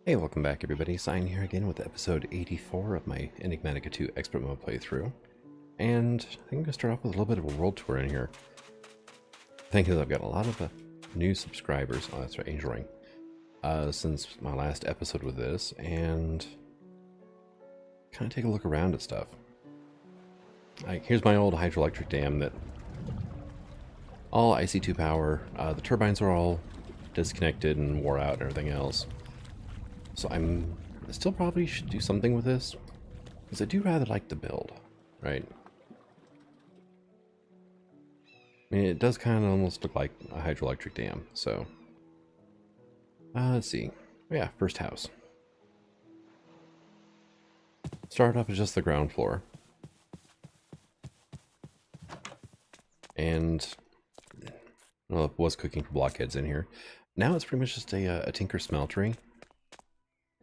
Hey, welcome back everybody. Sign here again with episode 84 of my Enigmatica 2 Expert Mode playthrough. And I think I'm going to start off with a little bit of a world tour in here. Thinking that I've got a lot of new subscribers, oh that's right, Angel Ring, since my last episode with this, and kind of take a look around at stuff. Here's my old hydroelectric dam that all IC2 power, the turbines are all disconnected and wore out and everything else. So I still probably should do something with this, because I do rather like the build, right? I mean, it does kind of almost look like a hydroelectric dam, so... let's see. Oh, yeah, first house. Start up as just the ground floor. And... well, it was cooking for blockheads in here. Now it's pretty much just a tinker smeltery.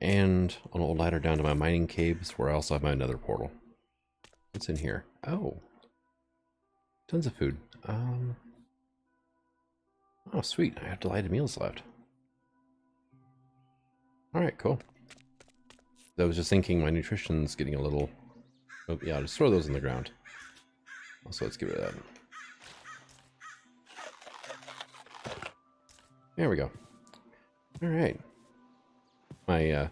And an old ladder down to my mining caves, where I also have my nether portal. What's in here? Oh. Tons of food. Oh, sweet. I have delighted meals left. Alright, cool. I was just thinking my nutrition's getting a little... oh, yeah, I'll just throw those in the ground. Also, let's get rid of that. There we go. Alright. My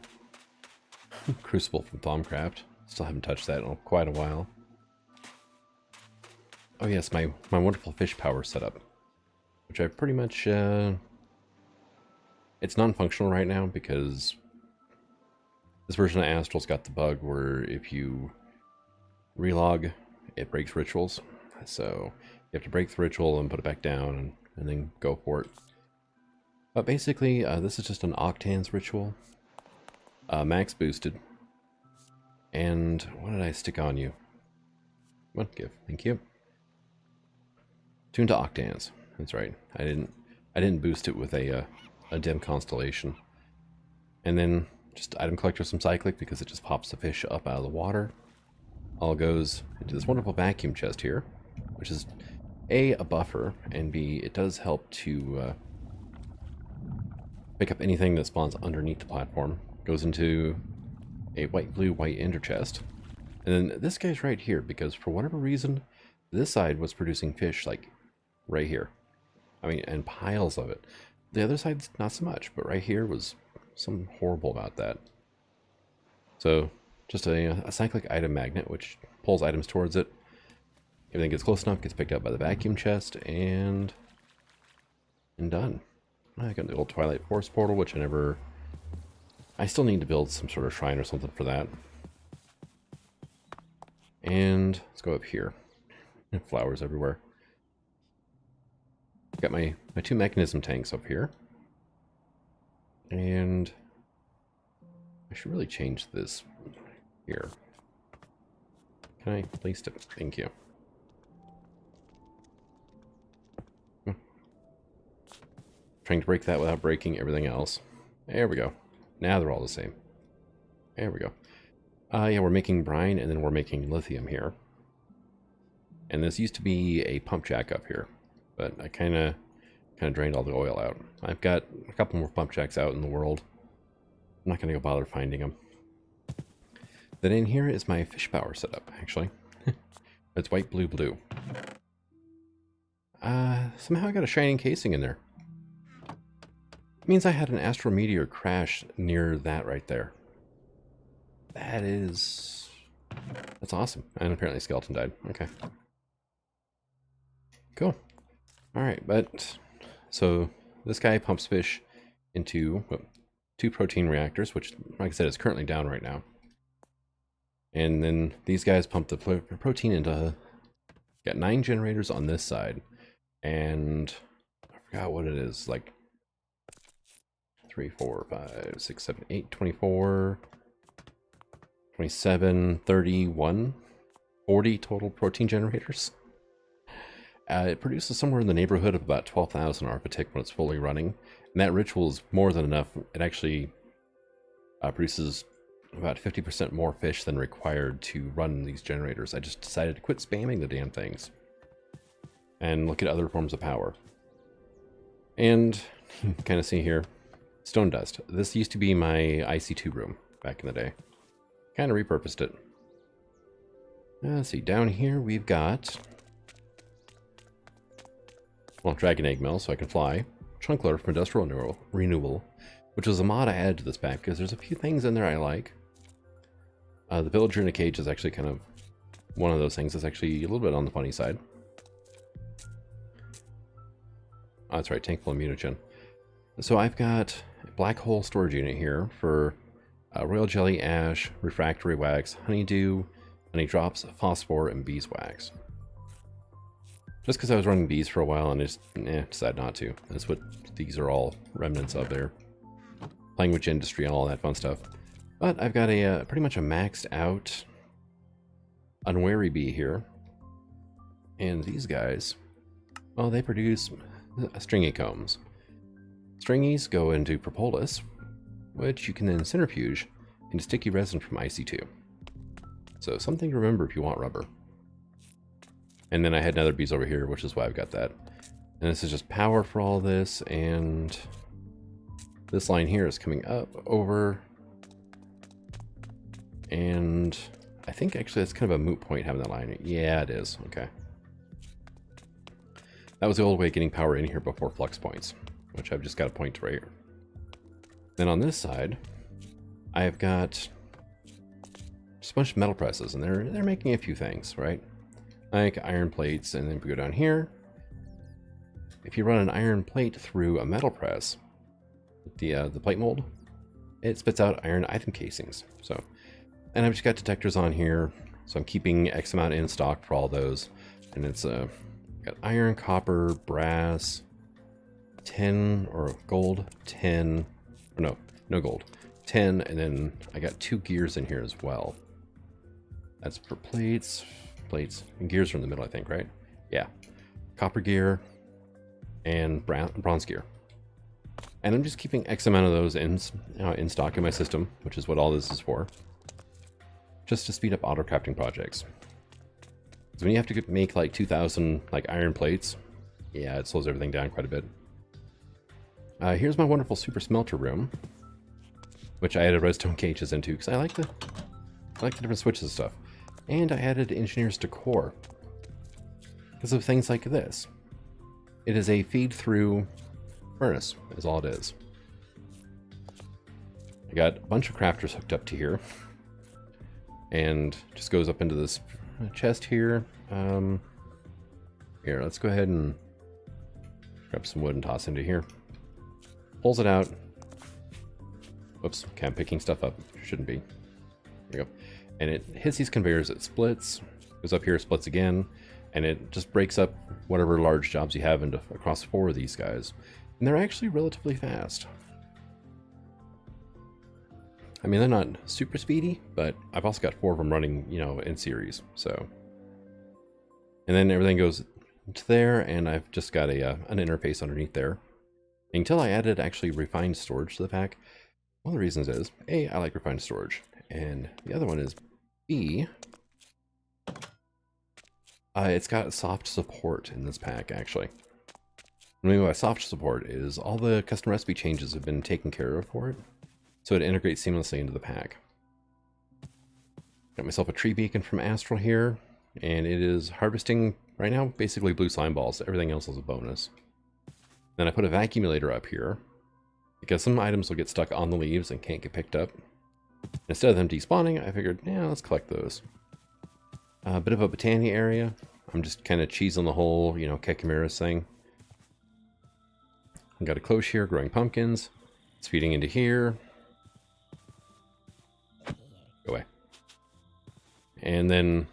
crucible from Thaumcraft. Still haven't touched that in quite a while. Oh yes, my wonderful fish power setup, which I pretty much it's non-functional right now because this version of Astral's got the bug where if you relog, it breaks rituals. So you have to break the ritual and put it back down and then go for it. But basically, this is just an Octans ritual. Max boosted. And what did I stick on you? One gift, thank you. Tuned to Octans. That's right. I didn't boost it with a dim constellation. And then just item collector some cyclic because it just pops the fish up out of the water. All goes into this wonderful vacuum chest here, which is a buffer, and B, it does help to pick up anything that spawns underneath the platform. Goes into a white ender chest. And then this guy's right here because for whatever reason, this side was producing fish like right here. I mean, and piles of it. The other side's not so much, but right here was something horrible about that. So just a cyclic item magnet, which pulls items towards it. Everything gets close enough, gets picked up by the vacuum chest, and done. I got the old Twilight Forest portal, which I still need to build some sort of shrine or something for that. And let's go up here. Flowers everywhere. Got my two mechanism tanks up here. And I should really change this here. Can I place it? Thank you. Trying to break that without breaking everything else. There we go. Now they're all the same. There we go. Yeah, we're making brine, and then we're making lithium here. And this used to be a pump jack up here, but I kind of drained all the oil out. I've got a couple more pump jacks out in the world. I'm not going to go bother finding them. Then in here is my fish power setup, actually. It's white, blue, blue. Somehow I got a shining casing in there. Means I had an astral meteor crash near that right there. That's awesome. And apparently skeleton died. Okay. Cool. Alright, but so this guy pumps fish into 2 protein reactors, which like I said is currently down right now. And then these guys pump the protein into, got 9 generators on this side, and I forgot what it is, like 3, 4, 5, 6, 7, 8, 24, 27, 31, 40 total protein generators. It produces somewhere in the neighborhood of about 12,000 Arpatic when it's fully running. And that ritual is more than enough. It actually produces about 50% more fish than required to run these generators. I just decided to quit spamming the damn things and look at other forms of power. And kind of see here, stone dust. This used to be my IC2 room back in the day. Kind of repurposed it. Let's see, down here we've got, well, Dragon Egg Mill, so I can fly. Chunkler from Industrial Renewal, which was a mod I added to this pack because there's a few things in there I like. The Villager in a Cage is actually kind of one of those things that's actually a little bit on the funny side. Oh, that's right, Tankful and Mutagen. So I've got a black hole storage unit here for royal jelly, ash, refractory wax, honeydew, honey drops, phosphor, and beeswax. Just because I was running bees for a while and I just decided not to. That's what these are all remnants of there. Playing with industry and all that fun stuff. But I've got a pretty much a maxed out unwary bee here. And these guys, well, they produce stringy combs. Stringies go into propolis, which you can then centrifuge into sticky resin from IC2. So something to remember if you want rubber. And then I had another bees over here, which is why I've got that. And this is just power for all this, and this line here is coming up over. And I think actually that's kind of a moot point having that line. Yeah, it is. Okay. That was the old way of getting power in here before flux points, which I've just got a point right here. Then on this side, I've got just a bunch of metal presses, and they're making a few things, right? Like iron plates, and then if we go down here, if you run an iron plate through a metal press, the plate mold, it spits out iron item casings. So, and I've just got detectors on here, so I'm keeping X amount in stock for all those, and it's got iron, copper, brass, tin or gold, 10, or no gold, 10, and then I got 2 gears in here as well. That's for plates, and gears are in the middle, I think, right? Yeah, copper gear and bronze gear. And I'm just keeping X amount of those in stock in my system, which is what all this is for, just to speed up auto crafting projects. Because when you have to make like 2,000 like iron plates, yeah, it slows everything down quite a bit. Here's my wonderful super smelter room, which I added redstone cages into because I like the different switches and stuff. And I added engineer's decor because of things like this. It is a feed through furnace, is all it is. I got a bunch of crafters hooked up to here, and just goes up into this chest here. Here, let's go ahead and grab some wood and toss into here. Pulls it out. Whoops, okay, I'm picking stuff up. Shouldn't be. There we go. And it hits these conveyors, it splits, goes up here, splits again, and it just breaks up whatever large jobs you have into across 4 of these guys. And they're actually relatively fast. I mean, they're not super speedy, but I've also got 4 of them running, you know, in series, so. And then everything goes to there, and I've just got an interface underneath there. Until I added actually refined storage to the pack. One of the reasons is, A, I like refined storage, and the other one is, B, it's got soft support in this pack, actually. What I mean by soft support is all the custom recipe changes have been taken care of for it, so it integrates seamlessly into the pack. Got myself a tree beacon from Astral here, and it is harvesting, right now, basically blue slime balls. Everything else is a bonus. Then I put a vacuumulator up here, because some items will get stuck on the leaves and can't get picked up. Instead of them despawning, I figured, yeah, let's collect those. A bit of a botany area. I'm just kind of cheesing the whole, you know, Kekimiris thing. I've got a cloche here growing pumpkins. It's feeding into here. Go away. And then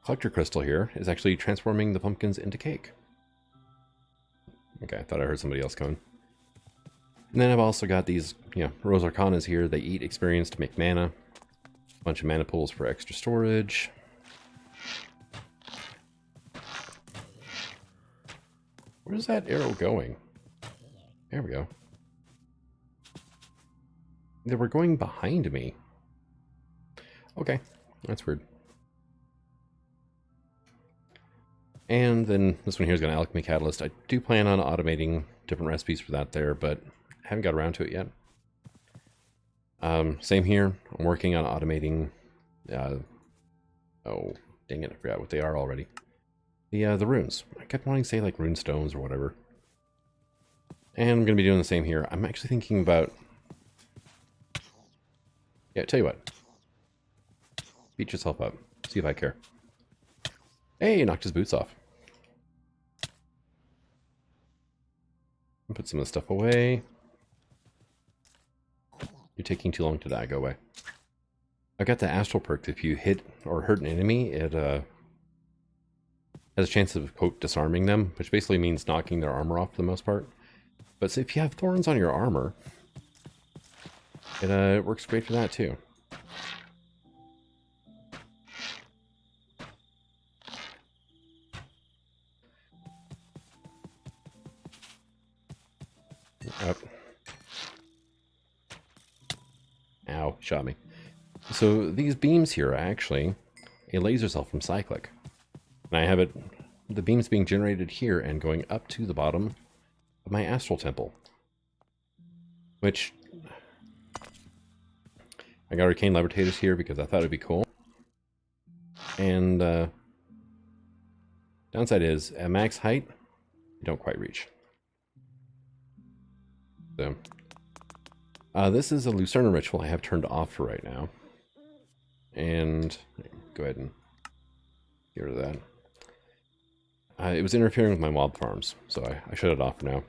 collector crystal here is actually transforming the pumpkins into cake. Okay, I thought I heard somebody else coming. And then I've also got these, you know, Rose Arcanas here. They eat experience to make mana. A bunch of mana pools for extra storage. Where's that arrow going? There we go. They were going behind me. Okay, that's weird. And then this one here is got an alchemy catalyst. I do plan on automating different recipes for that there, but haven't got around to it yet. Same here. I'm working on automating. Oh, dang it! I forgot what they are already. The runes. I kept wanting to say like rune stones or whatever. And I'm going to be doing the same here. I'm actually thinking about... Yeah, tell you what. Beat yourself up. See if I care. Hey, he knocked his boots off. Put some of the stuff away. You're taking too long to die. Go away. I got the astral perk. If you hit or hurt an enemy, it has a chance of, quote, disarming them, which basically means knocking their armor off for the most part. But if you have thorns on your armor, it works great for that too. Up. Ow, shot me. So these beams here are actually a laser cell from Cyclic. And I have it, the beams being generated here and going up to the bottom of my astral temple. Which, I got arcane levitators here because I thought it'd be cool. And downside is, at max height, you don't quite reach. So, this is a Lucerna ritual I have turned off for right now. And go ahead and get rid of that. It was interfering with my mob farms, so I shut it off for now.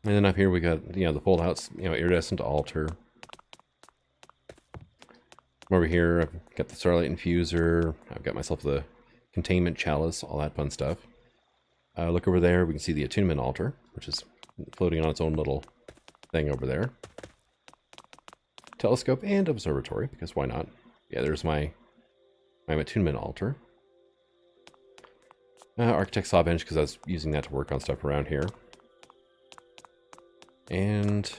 And then up here we got, you know, the fold outs, you know, iridescent altar. Over here, I've got the Starlight Infuser. I've got myself the Containment Chalice, all that fun stuff. Look over there, we can see the Attunement Altar, which is floating on its own little thing over there. Telescope and Observatory, because why not? Yeah, there's my Attunement Altar. Architect Saw Bench, because I was using that to work on stuff around here. And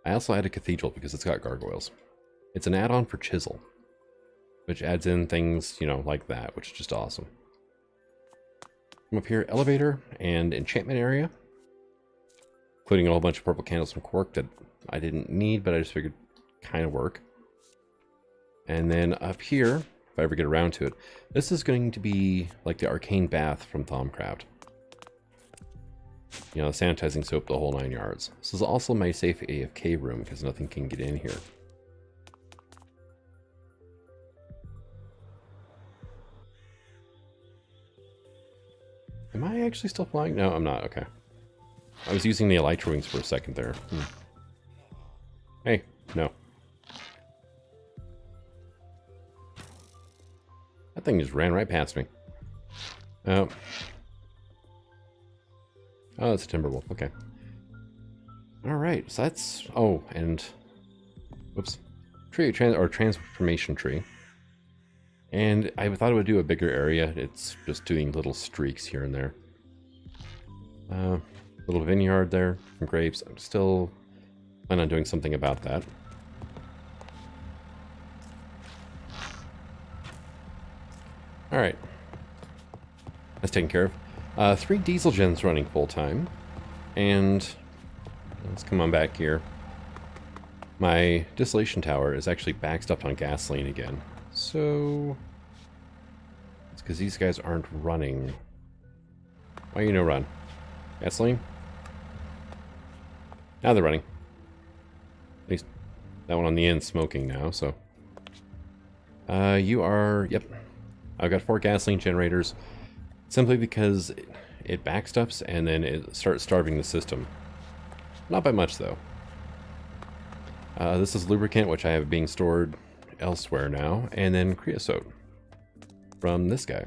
I also added Cathedral because it's got gargoyles. It's an add-on for Chisel, which adds in things, you know, like that, which is just awesome. From up here, Elevator and Enchantment area, including a whole bunch of purple candles from Quark that I didn't need, but I just figured kind of work. And then up here, if I ever get around to it, this is going to be like the Arcane Bath from Thaumcraft. You know, sanitizing soap, the whole 9 yards. This is also my safe AFK room because nothing can get in here. Am I actually still flying? No, I'm not. Okay. I was using the Elytra wings for a second there. Hey, no. That thing just ran right past me. Oh. Oh, it's a Timberwolf. Okay. Alright, so that's... Oh, and... Whoops. Transformation tree. And I thought it would do a bigger area. It's just doing little streaks here and there. Little vineyard there from grapes. I'm still planning on doing something about that. Alright. That's taken care of. 3 diesel gens running full time. And let's come on back here. My distillation tower is actually backstopped on gasoline again. So it's because these guys aren't running. Why you no run? Gasoline? Now they're running. At least that one on the end smoking now, so. You are, yep. I've got 4 gasoline generators. Simply because it backstops and then it starts starving the system. Not by much though. This is lubricant, which I have being stored elsewhere now, and then creosote from this guy.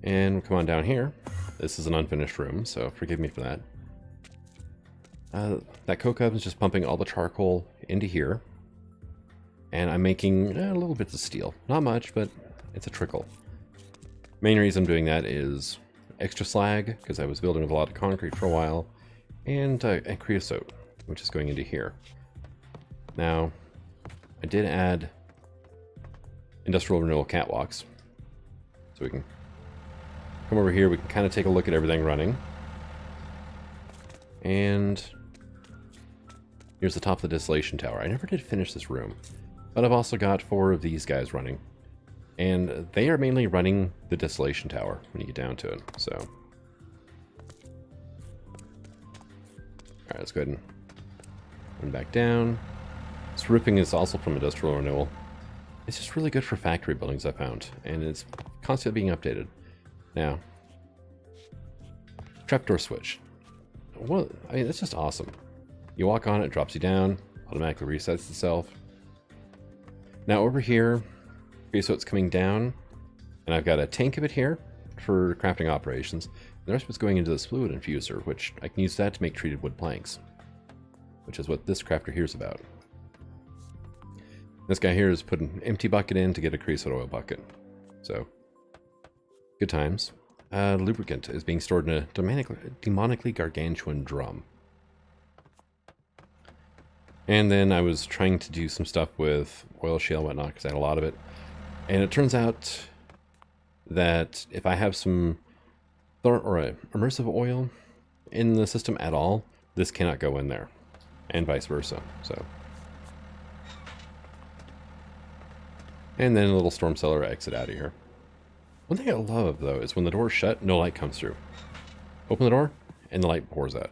And we'll come on down here. This is an unfinished room, so forgive me for that. That coke oven is just pumping all the charcoal into here. And I'm making little bits of steel. Not much, but it's a trickle. Main reason I'm doing that is extra slag, because I was building with a lot of concrete for a while, and creosote, which is going into here. Now, I did add industrial renewal catwalks, so we can come over here, we can kind of take a look at everything running. And here's the top of the distillation tower. I never did finish this room, but I've also got 4 of these guys running. And they are mainly running the distillation tower when you get down to it, so. Alright, let's go ahead and run back down. This roofing is also from industrial renewal. It's just really good for factory buildings, I found, and it's constantly being updated. Now, trapdoor switch. Well, I mean, it's just awesome. You walk on it, it drops you down, automatically resets itself. Now over here, okay, so it's coming down, and I've got a tank of it here for crafting operations. The rest of it's going into this fluid infuser, which I can use that to make treated wood planks, which is what this crafter here is about. This guy here is putting an empty bucket in to get a creosote oil bucket. So, good times. Lubricant is being stored in a demonically gargantuan drum. And then I was trying to do some stuff with oil shale and whatnot, because I had a lot of it. And it turns out that if I have some immersive oil in the system at all, this cannot go in there, and vice versa. So, and then a little storm cellar exit out of here. One thing I love though is when the door's shut, no light comes through. Open the door, and the light pours out.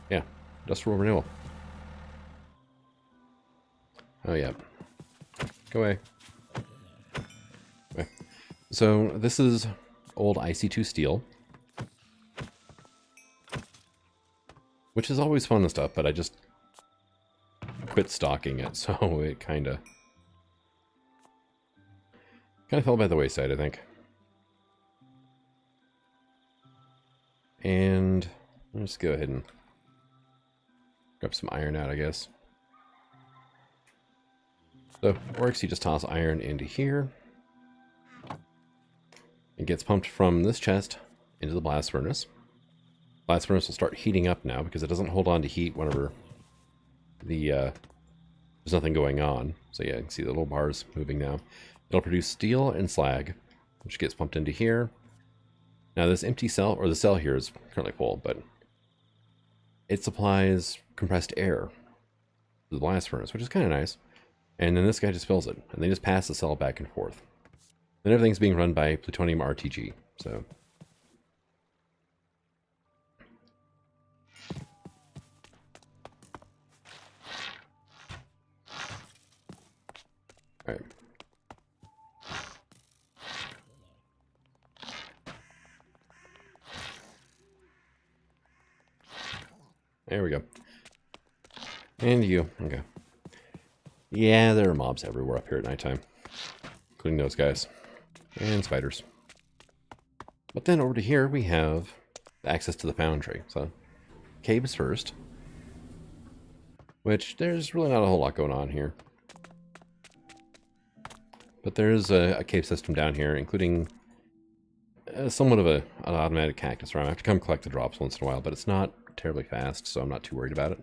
Yeah, industrial renewal. Oh yeah, go away. Okay. So this is old IC2 steel, which is always fun and stuff, but I just quit stocking it, so it kind of fell by the wayside, I think. And let's go ahead and grab some iron out, I guess. So works, you just toss iron into here. It gets pumped from this chest into the blast furnace. Blast furnace will start heating up now because it doesn't hold on to heat whenever there's nothing going on. So yeah, you can see the little bars moving now. It'll produce steel and slag, which gets pumped into here. Now this empty cell, or the cell here, is currently full, but it supplies compressed air to the blast furnace, which is kind of nice. And then this guy just fills it, and they just pass the cell back and forth. And everything's being run by plutonium RTG, so. All right. There we go. And you, okay. Yeah, there are mobs everywhere up here at nighttime, including those guys. And spiders. But then over to here we have access to the Foundry. So, caves first. Which, there's really not a whole lot going on here. But there's a cave system down here, including somewhat of an automatic cactus farm. I have to come collect the drops once in a while, but it's not terribly fast, so I'm not too worried about it.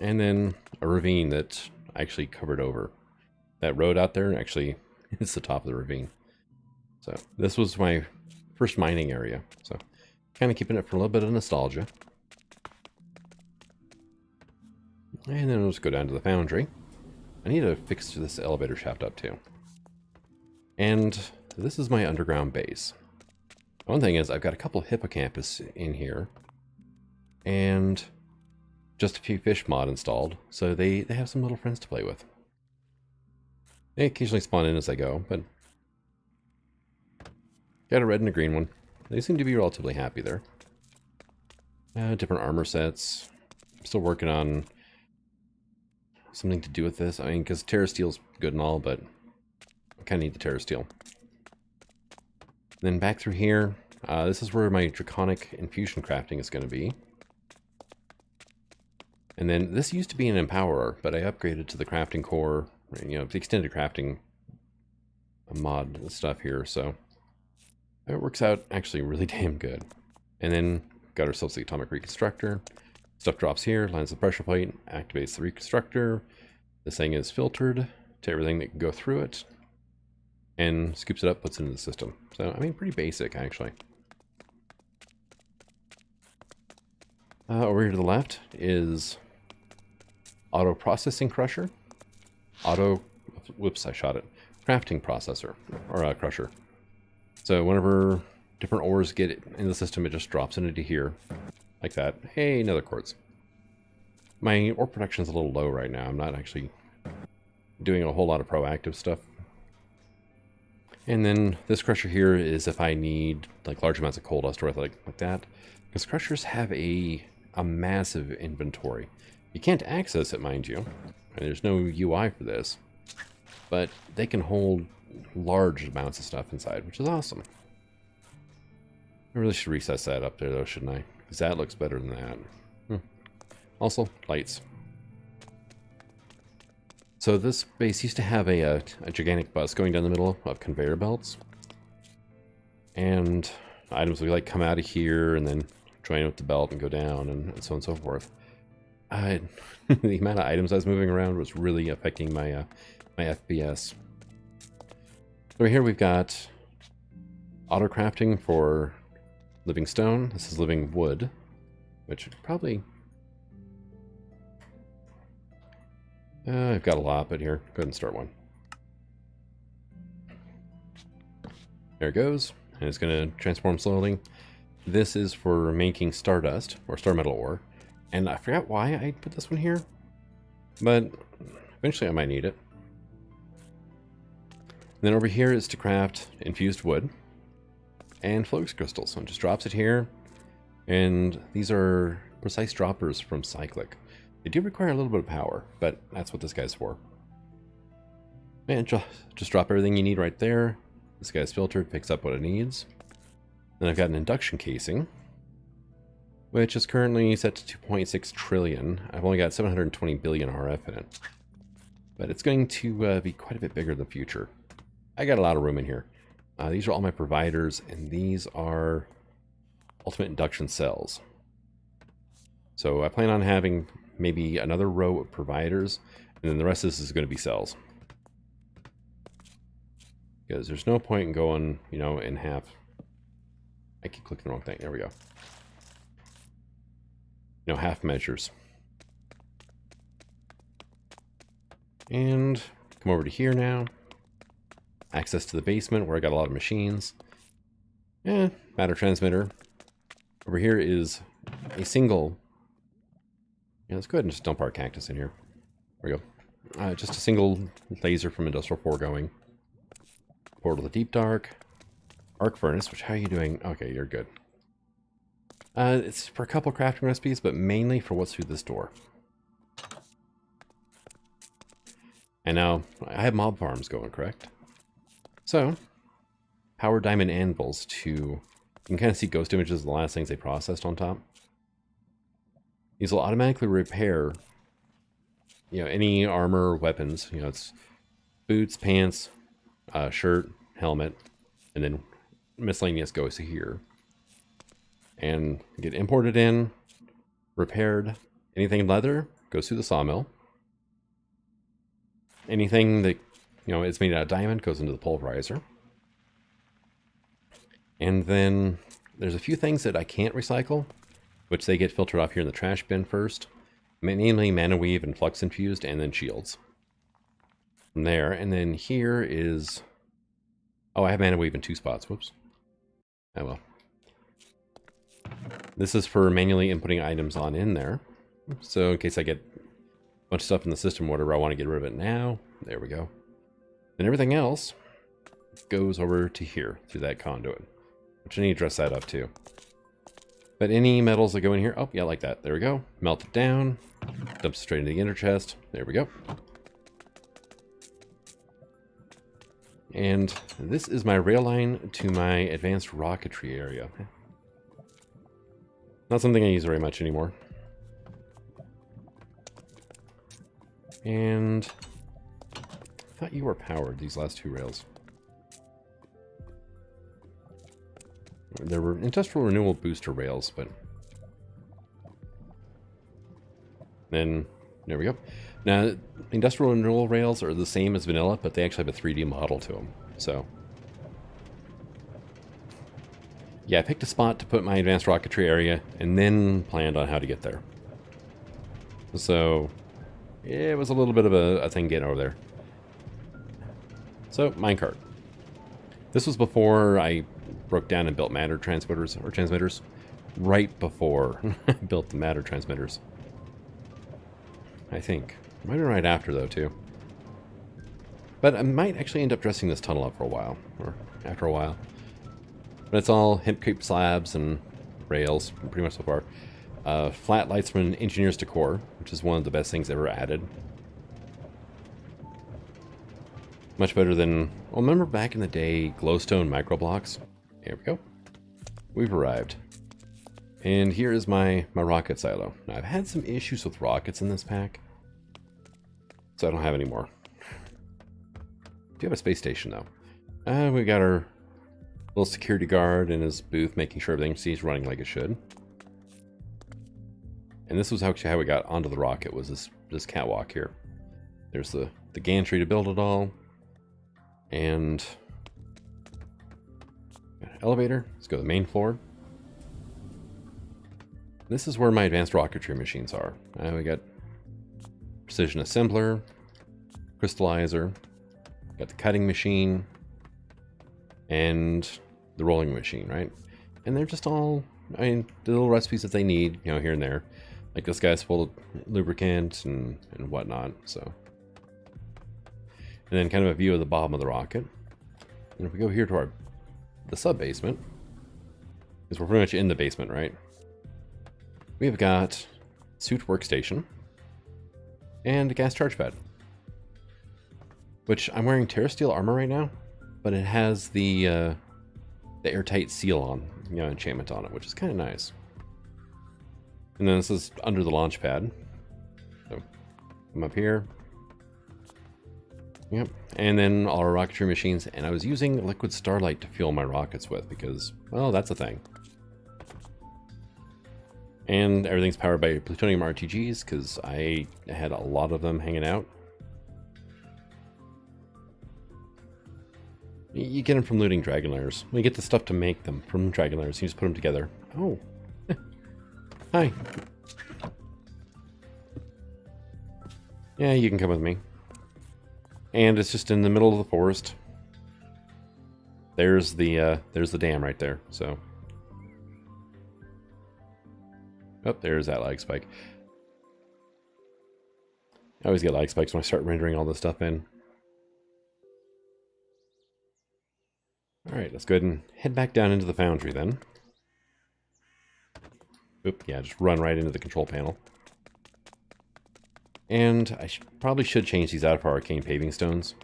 And then a ravine that I actually covered over. That road out there actually is the top of the ravine. So this was my first mining area. So kind of keeping it for a little bit of nostalgia. And then we'll just go down to the Foundry. I need to fix this elevator shaft up too. And this is my underground base. One thing is I've got a couple hippocampus in here. And just a few fish mod installed. So they have some little friends to play with. They occasionally spawn in as I go, but got a red and a green one. They seem to be relatively happy there. Different armor sets. I'm still working on something to do with this. I mean, because Terra Steel's good and all, but I kind of need the Terra Steel. Then back through here, this is where my Draconic Infusion crafting is going to be. And then this used to be an Empowerer, but I upgraded to the crafting core, you know, the extended crafting mod stuff here, so it works out actually really damn good. And then got ourselves the Atomic Reconstructor. Stuff drops here, lands the pressure plate, activates the Reconstructor. This thing is filtered to everything that can go through it, and scoops it up, puts it into the system. So, I mean, pretty basic, actually. Over here to the left is auto processing crusher. Whoops, I shot it. Crafting processor, or crusher. So whenever different ores get in the system, it just drops into here, like that. Hey, another quartz. My ore production is a little low right now. I'm not actually doing a whole lot of proactive stuff. And then this crusher here is if I need like large amounts of coal dust or like that. Because crushers have a massive inventory. You can't access it, mind you. And there's no UI for this. But they can hold large amounts of stuff inside, which is awesome. I really should recess that up there though, shouldn't I? Because that looks better than that. Also, lights. So this base used to have a gigantic bus going down the middle of conveyor belts. And items would like come out of here and then join with the belt and go down and so on and so forth. The amount of items I was moving around was really affecting my my FPS. So here we've got auto crafting for living stone. This is living wood, which probably... I've got a lot, but here, go ahead and start one. There it goes, and it's going to transform slowly. This is for making stardust, or star metal ore, and I forgot why I put this one here, but eventually I might need it. And then over here is to craft infused wood and flux crystals, so it just drops it here, and these are precise droppers from Cyclic. They do require a little bit of power, but that's what this guy's for. And just drop everything you need right there. This guy's filtered, picks up what it needs. Then I've got an induction casing, which is currently set to 2.6 trillion. I've only got 720 billion RF in it. But it's going to be quite a bit bigger in the future. I got a lot of room in here. These are all my providers, and these are ultimate induction cells. So I plan on having maybe another row of providers, and then the rest of this is going to be cells. Because there's no point in going, you know, in half. I keep clicking the wrong thing. There we go. You know, half measures. And come over to here now. Access to the basement where I got a lot of machines. Matter transmitter. Over here is a single... Yeah, let's go ahead and just dump our cactus in here. There we go. Just a single laser from Industrial 4 going. Portal to Deep Dark. Arc Furnace, which, how are you doing? Okay, you're good. It's for a couple crafting recipes, but mainly for what's through this door. And now, I have mob farms going, correct? So, power diamond anvils to... You can kind of see ghost images of the last things they processed on top. These will automatically repair, you know, any armor or weapons. You know, it's boots, pants, shirt, helmet, and then miscellaneous goes to here. And get imported in, repaired. Anything leather goes through the sawmill. Anything that, you know, is made out of diamond goes into the pulverizer. And then there's a few things that I can't recycle, which they get filtered off here in the trash bin first. Namely mana weave and flux infused, and then shields. From there, and then here is... Oh, I have mana weave in 2 spots. Whoops. Oh well. This is for manually inputting items on in there. So in case I get a bunch of stuff in the system, whatever, I want to get rid of it now. There we go. Then everything else goes over to here, through that conduit. Which I need to dress that up too. But any metals that go in here, oh yeah, like that. There we go. Melt it down. Dumps it straight into the inner chest. There we go. And this is my rail line to my advanced rocketry area. Not something I use very much anymore. And I thought you were powered, these last 2 rails. There were industrial renewal booster rails, but then there we go. Now, industrial renewal rails are the same as vanilla, but they actually have a 3D model to them. So yeah, I picked a spot to put my advanced rocketry area and then planned on how to get there. So it was a little bit of a thing getting over there. So, minecart. This was before I broke down and built matter transmitters, right before I built the matter transmitters. I think. Might have been right after, though, too. But I might actually end up dressing this tunnel up for a while, or after a while. But it's all hempcrete slabs and rails, pretty much so far. Flat lights from an engineer's decor, which is one of the best things ever added. Much better than, well, remember back in the day, glowstone microblocks? Here we go. We've arrived. And here is my rocket silo. Now, I've had some issues with rockets in this pack, so I don't have any more. Do have a space station, though. We got our little security guard in his booth, making sure everything's running like it should. And this was actually how we got onto the rocket, was this catwalk here. There's the gantry to build it all. And elevator. Let's go to the main floor. This is where my advanced rocketry machines are. We got precision assembler, crystallizer, got the cutting machine, and the rolling machine, right? And they're just all, I mean, the little recipes that they need, you know, here and there. Like this guy's full of lubricant and whatnot, so. And then kind of a view of the bottom of the rocket. And if we go here to the sub-basement, because we're pretty much in the basement, right? We've got suit workstation and a gas charge pad. Which I'm wearing Terrasteel armor right now, but it has the airtight seal on, you know, enchantment on it, which is kind of nice. And then this is under the launch pad. So I'm up here. Yep, and then all our rocketry machines, and I was using liquid starlight to fuel my rockets with because, well, that's a thing. And everything's powered by plutonium RTGs because I had a lot of them hanging out. You get them from looting dragon lairs. We get the stuff to make them from dragon lairs. You just put them together. Oh, hi. Yeah, you can come with me. And it's just in the middle of the forest. There's the dam right there. So, oh, there's that lag spike. I always get lag spikes when I start rendering all this stuff in. All right, let's go ahead and head back down into the Foundry then. Oop, yeah, just run right into the control panel. And I probably should change these out for arcane paving stones.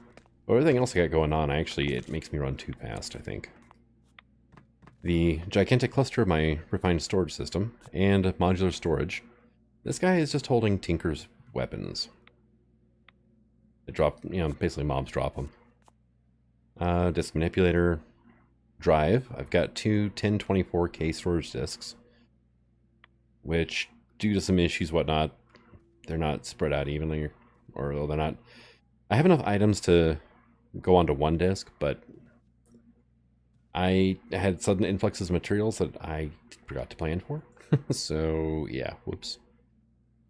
But everything else I got going on, it makes me run too fast, I think. The gigantic cluster of my refined storage system and modular storage. This guy is just holding Tinker's weapons. They drop, you know, basically mobs drop them. Disk manipulator, drive. I've got two 1024K storage disks, which, due to some issues, whatnot, they're not spread out evenly, or they're not. I have enough items to go onto one disk, but I had sudden influxes of materials that I forgot to plan for. So yeah, whoops.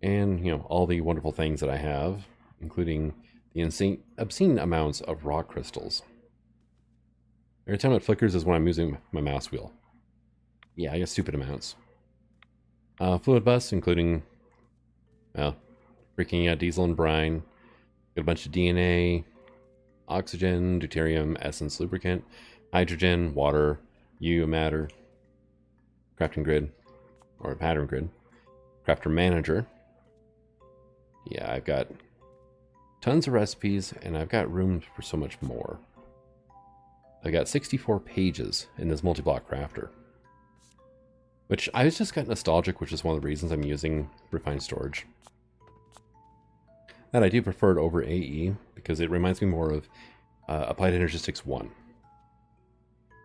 And you know, all the wonderful things that I have, including the obscene amounts of rock crystals. Every time it flickers is when I'm using my mouse wheel. Yeah, I get stupid amounts. Fluid bus, including, well, freaking diesel and brine. Got a bunch of DNA, oxygen, deuterium, essence, lubricant, hydrogen, water, matter, crafting grid, or pattern grid, crafter manager. Yeah, I've got tons of recipes, and I've got room for so much more. I've got 64 pages in this multi-block crafter, which I just got nostalgic, which is one of the reasons I'm using refined storage. That I do prefer it over AE, because it reminds me more of Applied Energistics 1.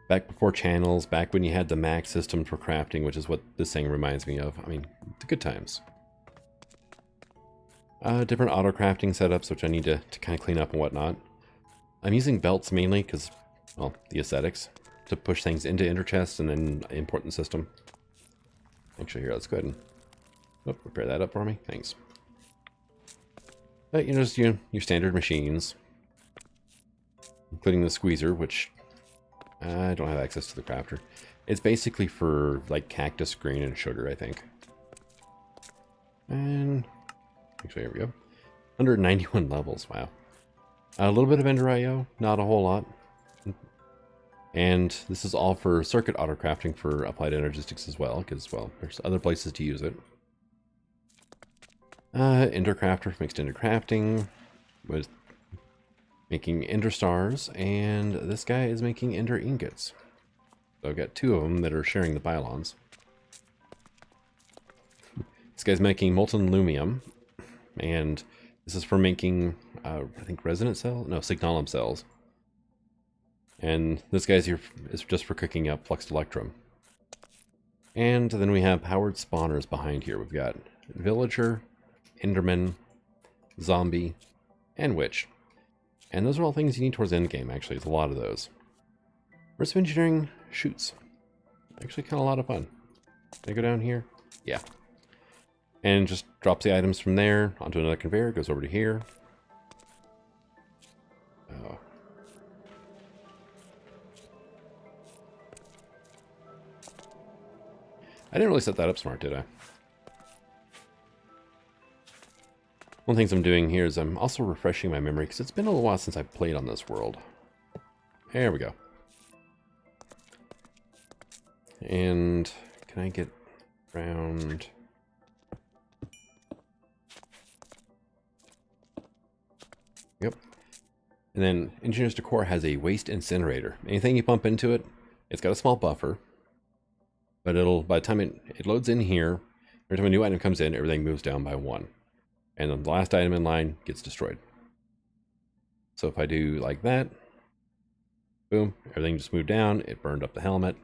Back before channels, back when you had the max system for crafting, which is what this thing reminds me of. I mean, the good times. Different auto crafting setups, which I need to kind of clean up and whatnot. I'm using belts mainly because, well, the aesthetics. to push things into ender chests and then import the system. Actually, here, let's go ahead and repair that up for me. Thanks. But, just your standard machines, including the squeezer, which I don't have access to the crafter. It's basically for like cactus, green, and sugar, I think. And actually, here we go. 191 levels. Wow. A little bit of Ender IO, not a whole lot. And this is all for circuit auto crafting for applied energistics as well, because, well, there's other places to use it. Ender crafter, mixed ender crafting, with making ender stars, and this guy is making ender ingots. So I've got two of them that are sharing the pylons. This guy's making molten lumium, and this is for making, I think, resonant cell? No, signalum cells. And this guy's here is just for cooking up fluxed electrum. And then we have powered spawners behind here. We've got villager, enderman, zombie, and witch. And those are all things you need towards endgame, actually. It's a lot of those. Immersive engineering shoots. Actually kind of a lot of fun. Can I go down here? Yeah. And just drops the items from there onto another conveyor, goes over to here. Oh. I didn't really set that up smart, did I? One of the things I'm doing here is I'm also refreshing my memory, because it's been a little while since I've played on this world. There we go. And can I get around? Yep. And then Engineer's Decor has a waste incinerator. Anything you pump into it, it's got a small buffer. But it'll, by the time it loads in here, every time a new item comes in, everything moves down by 1. And then the last item in line gets destroyed. So if I do like that, boom, everything just moved down, it burned up the helmet.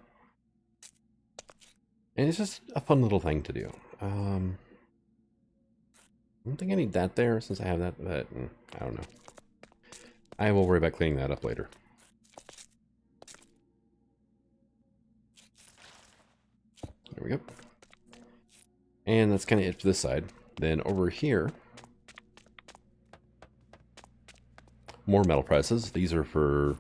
And it's just a fun little thing to do. I don't think I need that there since I have that, but I don't know. I will worry about cleaning that up later. There we go. And that's kind of it for this side. Then over here, more metal presses. These are for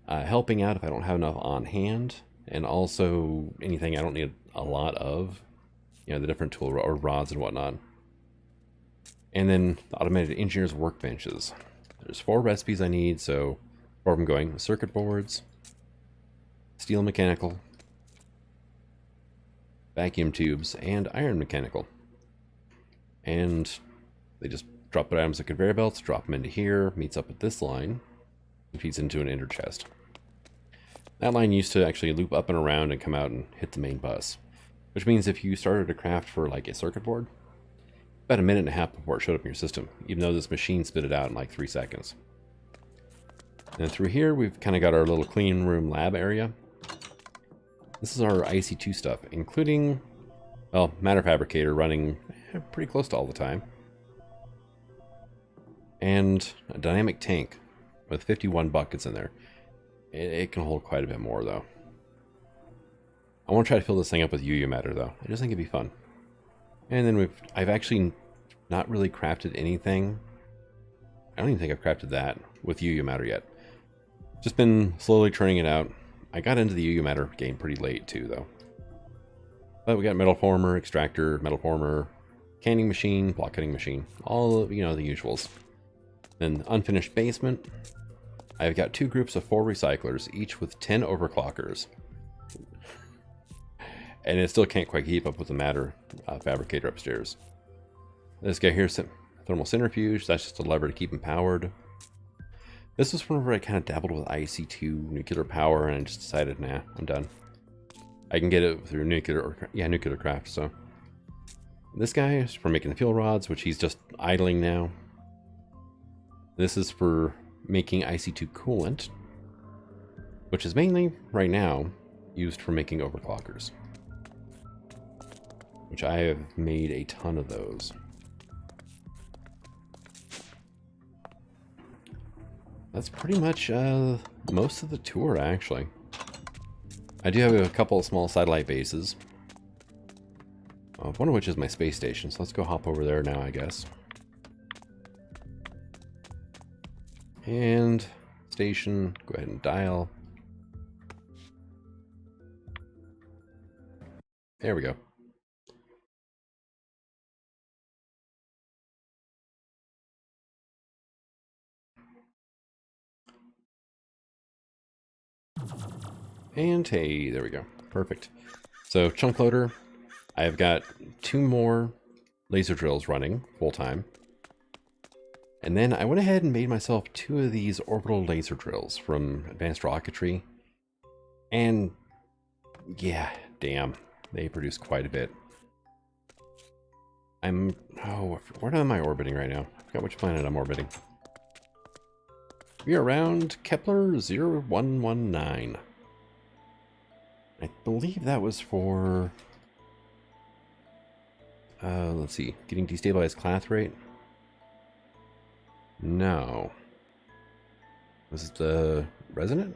helping out if I don't have enough on hand, and also anything I don't need a lot of, the different tool or rods and whatnot. And then the automated engineer's workbenches. There's 4 recipes I need, so 4 of them going: circuit boards, steel mechanical, vacuum tubes, and iron mechanical. And they just drop the items at conveyor belts, drop them into here, meets up at this line, and feeds into an ender chest. That line used to actually loop up and around and come out and hit the main bus, which means if you started a craft for like a circuit board, about a minute and a half before it showed up in your system, even though this machine spit it out in like 3 seconds. And through here, we've kind of got our little clean room lab area. This is our IC2 stuff, including, well, matter fabricator running pretty close to all the time. And a dynamic tank with 51 buckets in there. It can hold quite a bit more, though. I want to try to fill this thing up with UU matter, though. I just think it'd be fun. And then I've actually not really crafted anything. I don't even think I've crafted that with UU matter yet. Just been slowly churning it out. I got into the UU matter game pretty late, too, though. But we got metal former, extractor, metal former, canning machine, block cutting machine, all of, the usuals. Then unfinished basement. I've got 2 groups of 4 recyclers, each with 10 overclockers. And it still can't quite keep up with the matter fabricator upstairs. This guy here, thermal centrifuge, that's just a lever to keep him powered. This was whenever I kind of dabbled with IC2 nuclear power, and I just decided, nah, I'm done. I can get it through nuclear craft, so. This guy is for making the fuel rods, which he's just idling now. This is for making IC2 coolant, which is mainly, right now, used for making overclockers. Which I have made a ton of those. That's pretty much most of the tour, actually. I do have a couple of small satellite bases. One of which is my space station, so let's go hop over there now, I guess. And station, go ahead and dial. There we go. And hey, there we go. Perfect. So chunk loader, I've got 2 more laser drills running full time. And then I went ahead and made myself 2 of these orbital laser drills from Advanced Rocketry. And yeah, damn, they produce quite a bit. Where am I orbiting right now? I forgot which planet I'm orbiting. We are around Kepler 0119. I believe that was for, let's see, getting destabilized class rate. No. Was it the resonant?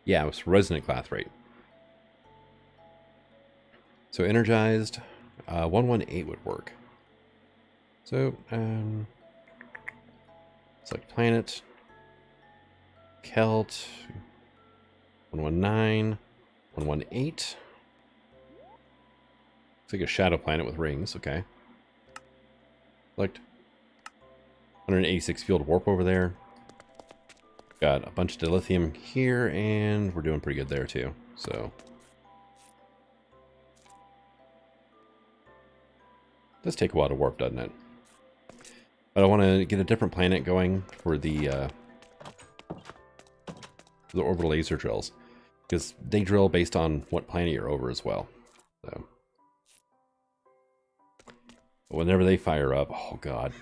Yeah, it was resonant class rate. So energized, 118 would work. So, select planet, Kelt, 119, 118. Looks like a shadow planet with rings, okay. Select 186 field warp over there. Got a bunch of dilithium here, and we're doing pretty good there too, so. Does take a while to warp, doesn't it? But I want to get a different planet going for the orbital laser drills, because they drill based on what planet you're over as well. So whenever they fire up, oh god,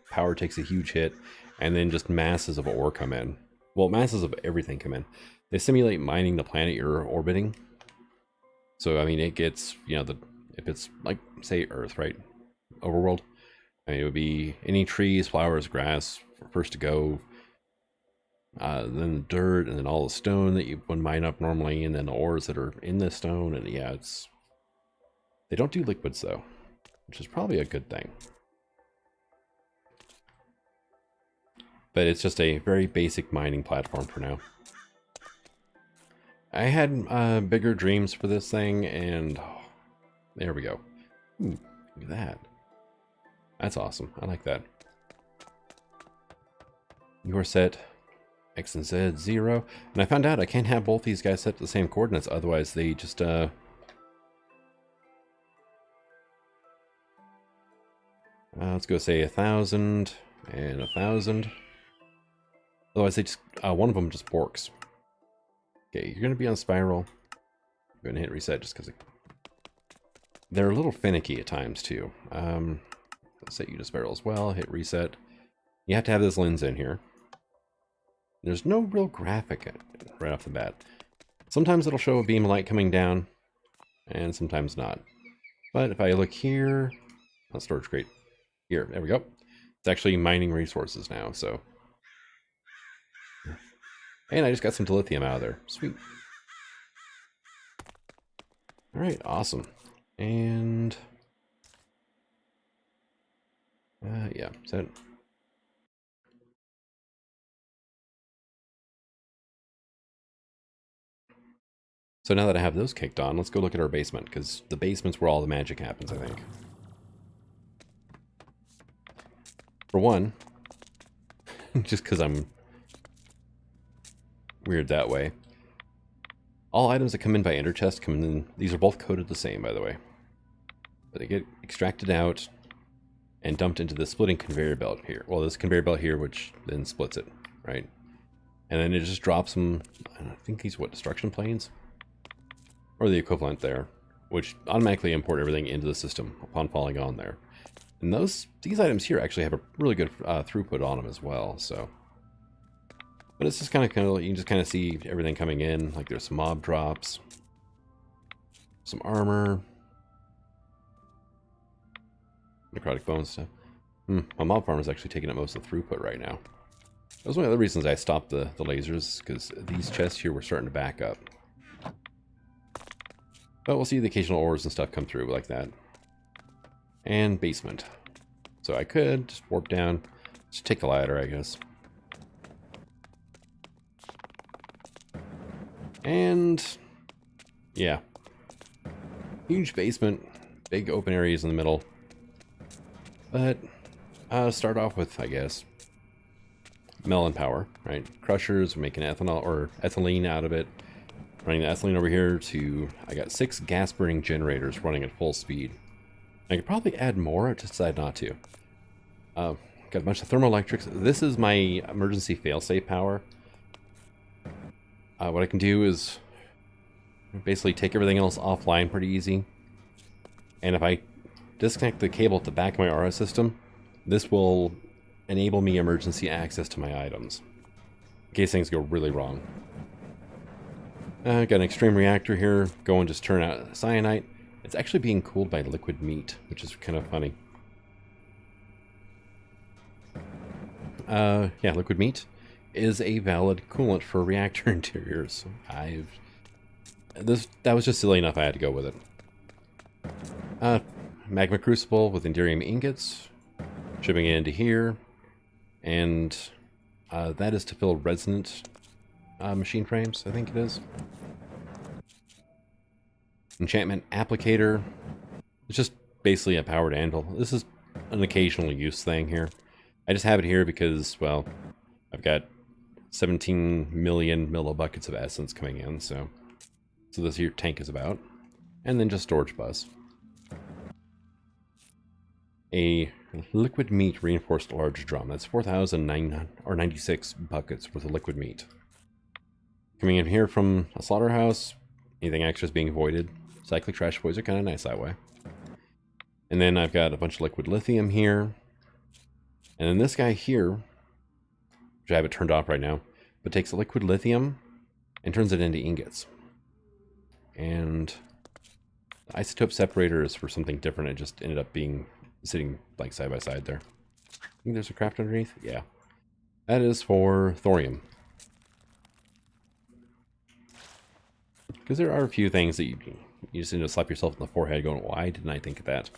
power takes a huge hit, and then just masses of ore come in. Well, masses of everything come in. They simulate mining the planet you're orbiting. So I mean, it gets, you know, if it's like, say, Earth, right? Overworld. I mean, it would be any trees, flowers, grass, first to go. Then the dirt, and then all the stone that you would mine up normally, and then the ores that are in the stone. And yeah, they don't do liquids though, which is probably a good thing. But it's just a very basic mining platform for now. I had bigger dreams for this thing, and oh, there we go. Ooh, look at that. That's awesome. I like that. You're set X and Z 0. And I found out I can't have both these guys set to the same coordinates, otherwise they just let's go say 1,000 and 1,000. Otherwise they just one of them just borks. Okay, you're gonna be on spiral. I'm gonna hit reset just because they're a little finicky at times too. Let's set you to spiral as well. Hit reset. You have to have this lens in here. There's no real graphic right off the bat. Sometimes it'll show a beam of light coming down, and sometimes not. But if I look here, storage crate. Here, there we go. It's actually mining resources now, so. And I just got some dilithium out of there. Sweet. All right, awesome. And yeah, set. So now that I have those kicked on, let's go look at our basement, because the basement's where all the magic happens, I think. For one, just because I'm weird that way, all items that come in by ender chest come in. These are both coded the same, by the way. But they get extracted out and dumped into the splitting conveyor belt here. Well, this conveyor belt here, which then splits it, right? And then it just drops them. I think these, what, destruction planes? Or the equivalent there, which automatically import everything into the system upon falling on there. And these items here actually have a really good throughput on them as well, so. But it's just kind of, you can just kind of see everything coming in. Like there's some mob drops, some armor, necrotic bone stuff. My mob farm is actually taking up most of the throughput right now. That was one of the reasons I stopped the lasers, because these chests here were starting to back up. But we'll see the occasional ores and stuff come through like that. And basement. So I could just warp down. Just take the ladder, I guess. And yeah. Huge basement. Big open areas in the middle. But start off with, I guess, melon power, right? Crushers, making ethanol or ethylene out of it. Running the ethylene over here to, I got 6 gas burning generators running at full speed. I could probably add more, I just decided not to. Got a bunch of thermoelectrics. This is my emergency failsafe power. What I can do is basically take everything else offline pretty easy. And if I disconnect the cable at the back of my RO system, this will enable me emergency access to my items in case things go really wrong. Got an extreme reactor here. Go and just turn out cyanite. It's actually being cooled by liquid meat, which is kind of funny. Yeah, liquid meat is a valid coolant for reactor interiors. That was just silly enough I had to go with it. Magma crucible with Enderium ingots. Shipping it into here. And that is to fill resonant machine frames, I think it is. Enchantment applicator. It's just basically a powered anvil. This is an occasional use thing here. I just have it here because, well, I've got 17 million millibuckets of essence coming in, so this here tank is about. And then just storage bus. A liquid meat reinforced large drum. That's 4,996 buckets worth of liquid meat. Coming in here from a slaughterhouse, anything extra is being avoided. Cyclic trash boys are kind of nice that way. And then I've got a bunch of liquid lithium here. And then this guy here, which I have it turned off right now, but takes the liquid lithium and turns it into ingots. And the isotope separator is for something different. It just ended up being sitting like side by side there. I think there's a craft underneath. Yeah. That is for thorium. Because there are a few things that you just need to slap yourself in the forehead going, why didn't I think of that?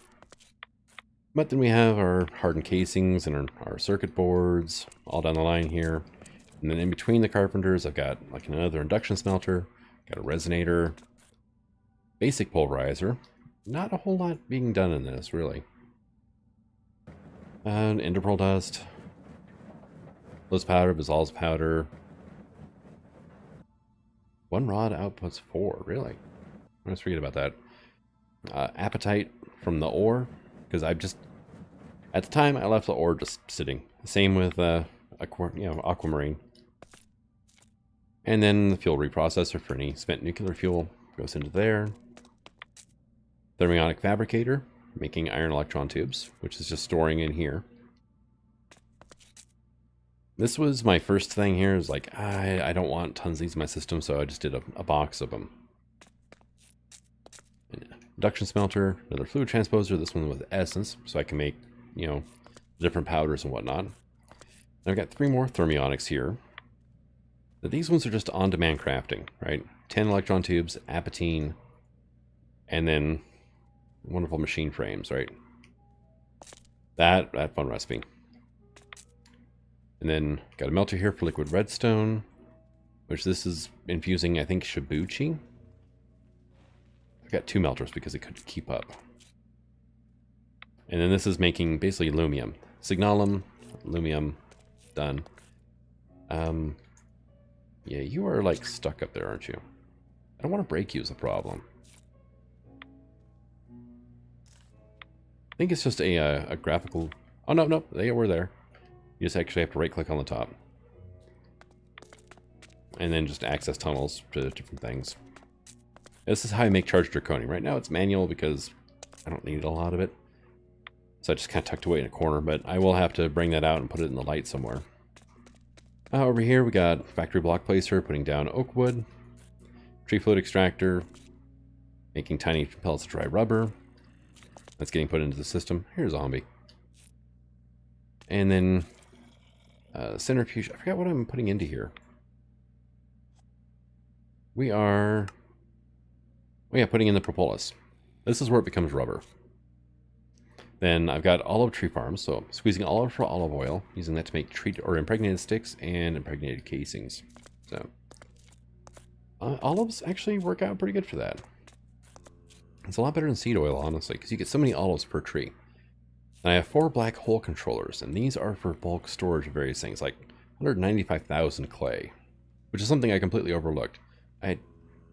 But then we have our hardened casings and our circuit boards all down the line here. And then in between the carpenters, I've got like another induction smelter, got a resonator, basic pulverizer. Not a whole lot being done in this, really. And enderpearl dust, loose powder, Basal's powder. One rod outputs 4, really? I always forget about that. Appetite from the ore, because I've just, at the time I left the ore just sitting. Same with aquamarine. And then the fuel reprocessor for any spent nuclear fuel goes into there. Thermionic fabricator, making iron electron tubes, which is just storing in here. This was my first thing here, is like, I don't want tons of these in my system, so I just did a box of them. Induction smelter, another fluid transposer, this one with essence, so I can make, different powders and whatnot. And I've got 3 more thermionics here. Now, these ones are just on-demand crafting, right? 10 electron tubes, apatine, and then wonderful machine frames, right? That fun recipe. And then got a melter here for liquid redstone, which this is infusing, I think, shibuchi. I've got 2 melters because it couldn't keep up. And then this is making basically lumium. Signalum, lumium, done. Yeah, you are like stuck up there, aren't you? I don't want to break you is the problem. I think it's just a graphical... Oh, no, they were there. You just actually have to right-click on the top. And then just access tunnels to different things. This is how I make charged zirconium. Right now it's manual because I don't need a lot of it. So I just kind of tucked away in a corner, but I will have to bring that out and put it in the light somewhere. Over here we got factory block placer, putting down oak wood. Tree fluid extractor, making tiny pellets of dry rubber. That's getting put into the system. Here's a zombie. And then centrifuge. I forgot what I'm putting into here. We are... Oh yeah, putting in the propolis. This is where it becomes rubber. Then I've got olive tree farms, so squeezing olive for olive oil, using that to make treat or impregnated sticks and impregnated casings. So olives actually work out pretty good for that. It's a lot better than seed oil, honestly, because you get so many olives per tree. And I have 4 black hole controllers, and these are for bulk storage of various things, like 195,000 clay, which is something I completely overlooked. I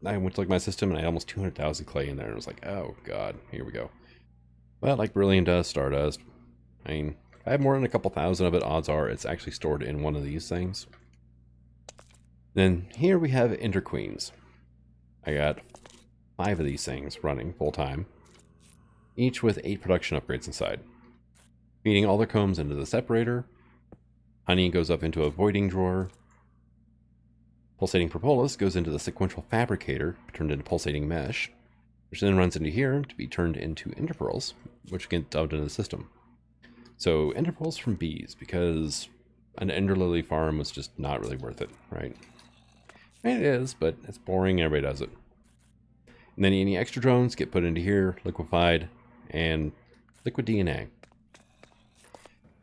went to look at my system, and I had almost 200,000 clay in there, and I was like, oh god, here we go. But like beryllium dust, stardust, I mean, if I have more than a couple thousand of it, odds are it's actually stored in one of these things. Then here we have interqueens. I got 5 of these things running full time, each with 8 production upgrades inside. Feeding all their combs into the separator. Honey goes up into a voiding drawer. Pulsating propolis goes into the sequential fabricator, turned into pulsating mesh, which then runs into here to be turned into interpearls, which get dumped into the system. So interpearls from bees, because an ender lily farm was just not really worth it, right? And it is, but it's boring, everybody does it. And then any extra drones get put into here, liquefied, and liquid DNA.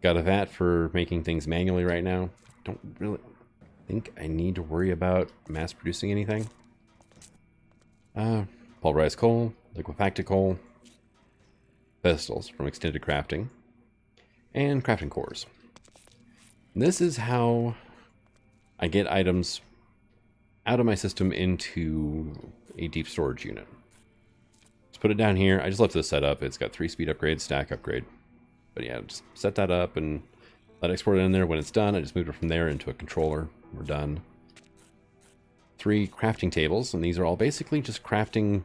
Got a vat for making things manually right now. Don't really think I need to worry about mass producing anything. Pulverized coal, liquefacted coal, pedestals from extended crafting, and crafting cores. This is how I get items out of my system into a deep storage unit. Let's put it down here. I just left this set up. It's got 3 speed upgrades, stack upgrade. But yeah, just set that up and let it export it in there. When it's done, I just moved it from there into a controller. We're done. 3 crafting tables, and these are all basically just crafting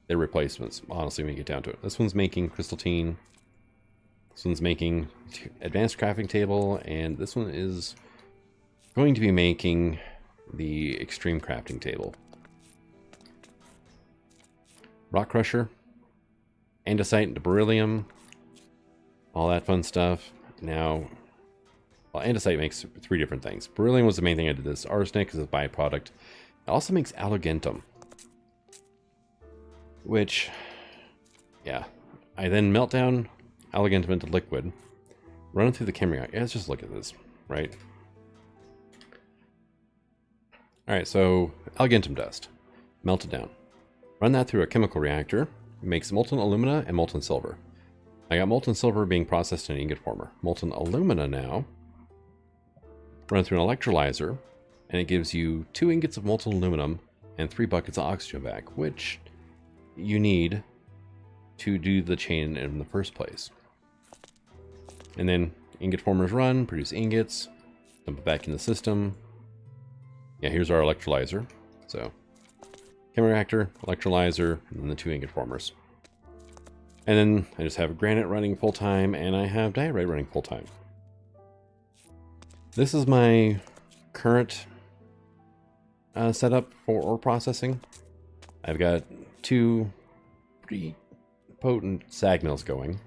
their replacements, honestly, when you get down to it. This one's making crystalline. This one's making advanced crafting table, and this one is going to be making the extreme crafting table. Rock crusher, andesite into beryllium, all that fun stuff. Now, well, andesite makes 3 different things. Beryllium was the main thing I did this. Arsenic is a byproduct. It also makes allogentum, which, yeah, I then melt down allogentum into liquid, run it through the camera. Yeah, let's just look at this, right? All right, so allogentum dust, melt it down. Run that through a chemical reactor. It makes molten alumina and molten silver. I got molten silver being processed in an ingot former. Molten alumina now. Run through an electrolyzer, and it gives you 2 ingots of molten aluminum and 3 buckets of oxygen back, which you need to do the chain in the first place. And then ingot formers run, produce ingots, dump it back in the system. Yeah, here's our electrolyzer. So, chemical reactor, electrolyzer, and then the 2 ingot formers. And then I just have granite running full time, and I have diorite running full time. This is my current setup for ore processing. I've got 2 pretty potent sag mills going,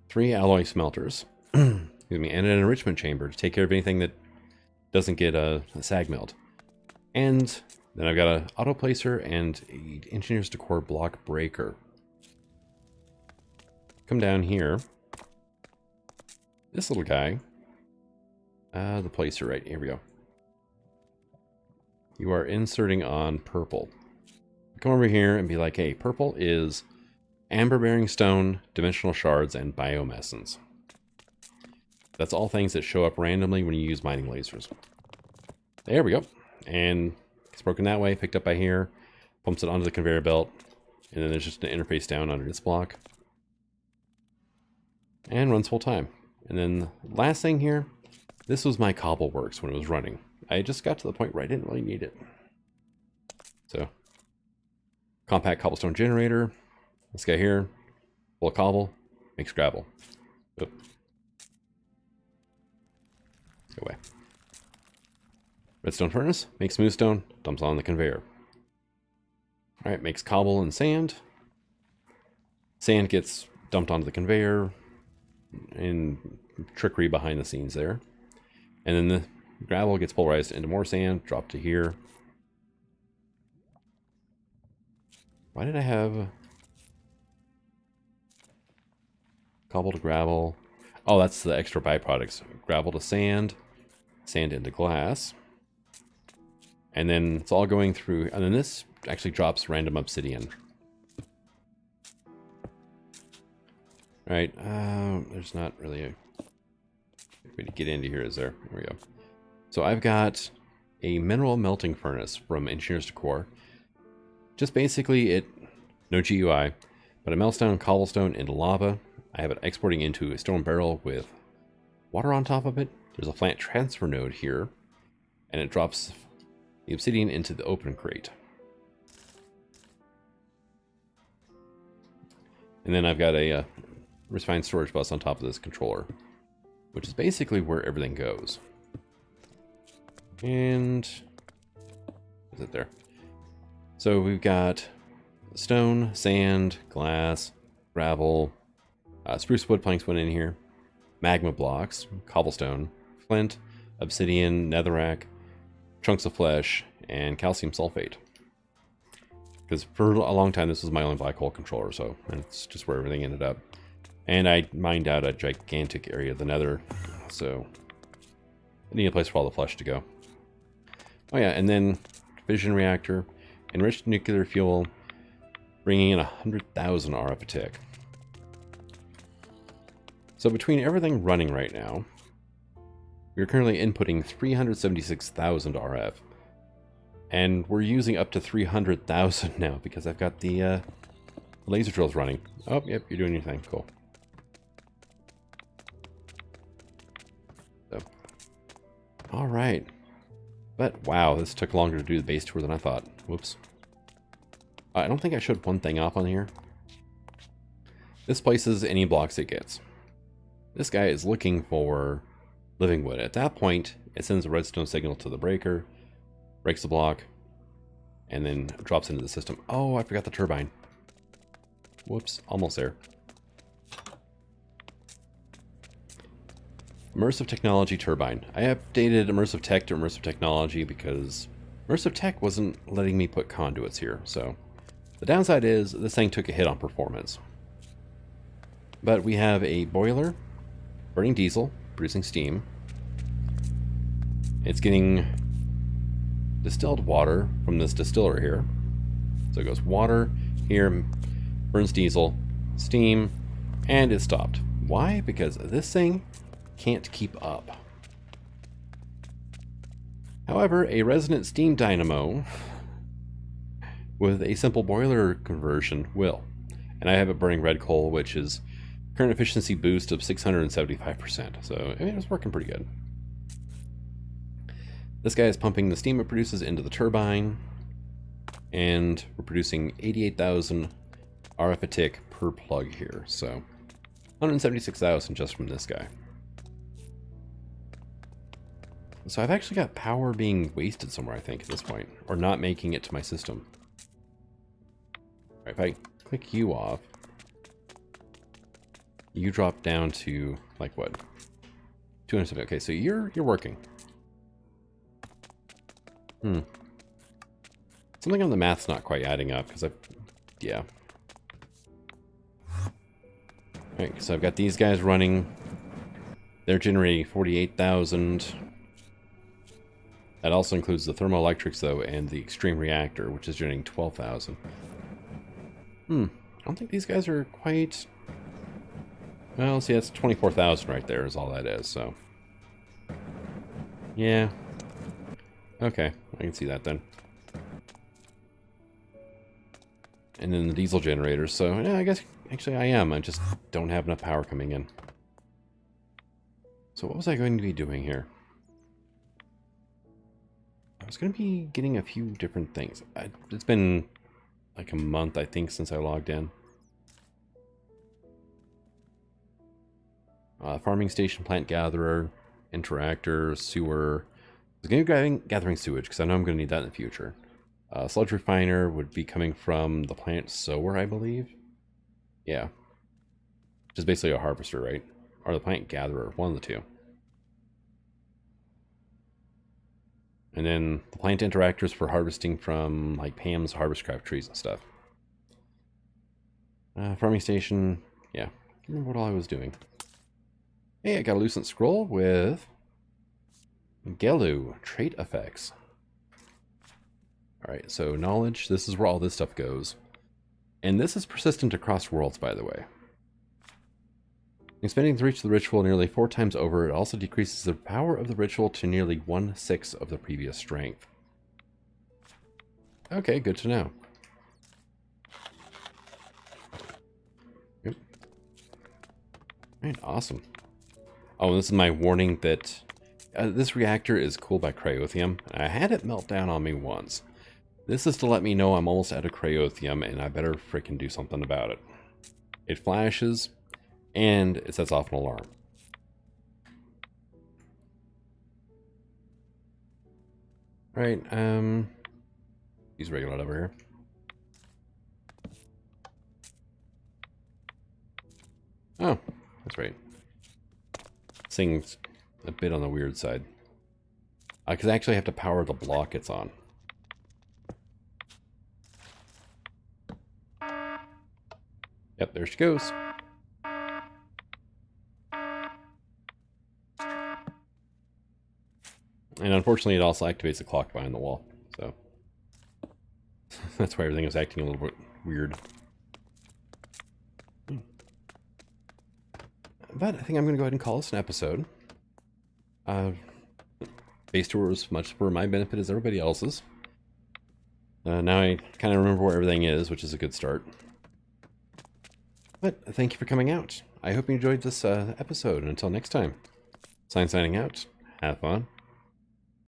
3 alloy smelters, excuse me, and an enrichment chamber to take care of anything that doesn't get a sag melt. And then I've got an auto placer and an engineer's decor block breaker. Come down here. This little guy. The placer, right, here we go. You are inserting on purple. Come over here and be like, hey, purple is amber-bearing stone, dimensional shards, and biomessins. That's all things that show up randomly when you use mining lasers. There we go. And it's broken that way, picked up by here, pumps it onto the conveyor belt, and then there's just an interface down under this block. And runs full time. And then the last thing here, this was my cobble works when it was running. I just got to the point where I didn't really need it. So, compact cobblestone generator. This guy here, full of cobble, makes gravel. Oop. Go away. Redstone furnace, makes smooth stone, dumps on the conveyor. Alright, makes cobble and sand. Sand gets dumped onto the conveyor, and trickery behind the scenes there. And then the gravel gets pulverized into more sand, dropped to here. Why did I have cobble to gravel? Oh, that's the extra byproducts. Gravel to sand, sand into glass. And then it's all going through, and then this actually drops random obsidian. Right, there's not really a way to get into here, is there? Here we go. So I've got a mineral melting furnace from Engineers Decor. Just basically no GUI, but it melts down cobblestone into lava. I have it exporting into a stone barrel with water on top of it. There's a plant transfer node here, and it drops the obsidian into the open crate. And then I've got a refined storage bus on top of this controller, which is basically where everything goes. And is it there? So we've got stone, sand, glass, gravel, spruce wood planks went in here, magma blocks, cobblestone, flint, obsidian, netherrack, chunks of flesh, and calcium sulfate. Because for a long time this was my only black hole controller, so it's just where everything ended up. And I mined out a gigantic area of the nether, so I need a place for all the flesh to go. Oh yeah, and then fission reactor, enriched nuclear fuel, bringing in 100,000 RF a tick. So between everything running right now, we're currently inputting 376,000 RF. And we're using up to 300,000 now because I've got the laser drills running. Oh, yep, you're doing your thing. Cool. So, all right. But wow, this took longer to do the base tour than I thought. Whoops. I don't think I showed one thing off on here. This places any blocks it gets. This guy is looking for living wood. At that point, it sends a redstone signal to the breaker, breaks the block, and then drops into the system. Oh, I forgot the turbine. Whoops, almost there. Immersive Technology Turbine. I updated Immersive Tech to Immersive Technology because Immersive Tech wasn't letting me put conduits here, so the downside is this thing took a hit on performance. But we have a boiler burning diesel, producing steam. It's getting distilled water from this distiller here. So it goes water here, burns diesel, steam, and it stopped. Why? Because this thing can't keep up. However, a resonant steam dynamo with a simple boiler conversion will. And I have it burning red coal, which is current efficiency boost of 675%. So I mean, it's working pretty good. This guy is pumping the steam it produces into the turbine, and we're producing 88,000 RF a tick per plug here. So 176,000 just from this guy. So I've actually got power being wasted somewhere, I think, at this point, or not making it to my system. All right, if I click you off, you drop down to like what? 270. Okay, so you're working. Something on the math's not quite adding up because yeah. Alright, so I've got these guys running. They're generating 48,000. That also includes the thermoelectrics though and the extreme reactor, which is generating 12,000. I don't think these guys are quite. Well, see, that's 24,000 right there is all that is, so. Yeah. Okay, I can see that then. And then the diesel generators, so yeah, I guess actually I am. I just don't have enough power coming in. So what was I going to be doing here? I was going to be getting a few different things. It's been like a month, I think, since I logged in. Farming station, plant gatherer, interactor, sewer. I was going to be gathering sewage because I know I'm going to need that in the future. Sludge refiner would be coming from the plant sower, I believe. Yeah. Which is basically a harvester, right? Or the plant gatherer, one of the two. And then the plant interactors for harvesting from like Pam's harvest craft trees and stuff. Farming station. Yeah, I can't remember what all I was doing. Hey, I got a Lucent Scroll with Gelu trait effects. Alright, so knowledge, this is where all this stuff goes. And this is persistent across worlds, by the way. Expanding the reach of the ritual nearly 4 times over, it also decreases the power of the ritual to nearly 1/6 of the previous strength. Okay, good to know. Yep. Alright, awesome. Oh, this is my warning that this reactor is cooled by cryothium. I had it melt down on me once. This is to let me know I'm almost out of cryothium and I better frickin' do something about it. It flashes and it sets off an alarm. Right, use regular over here. Oh, that's right. This thing's a bit on the weird side. Because I actually have to power the block it's on. Yep, there she goes. And unfortunately, it also activates the clock behind the wall. So that's why everything is acting a little bit weird. But I think I'm going to go ahead and call this an episode. Base tour was much for my benefit as everybody else's. Now I kind of remember where everything is, which is a good start. But thank you for coming out. I hope you enjoyed this episode. And until next time, signing out. Have fun.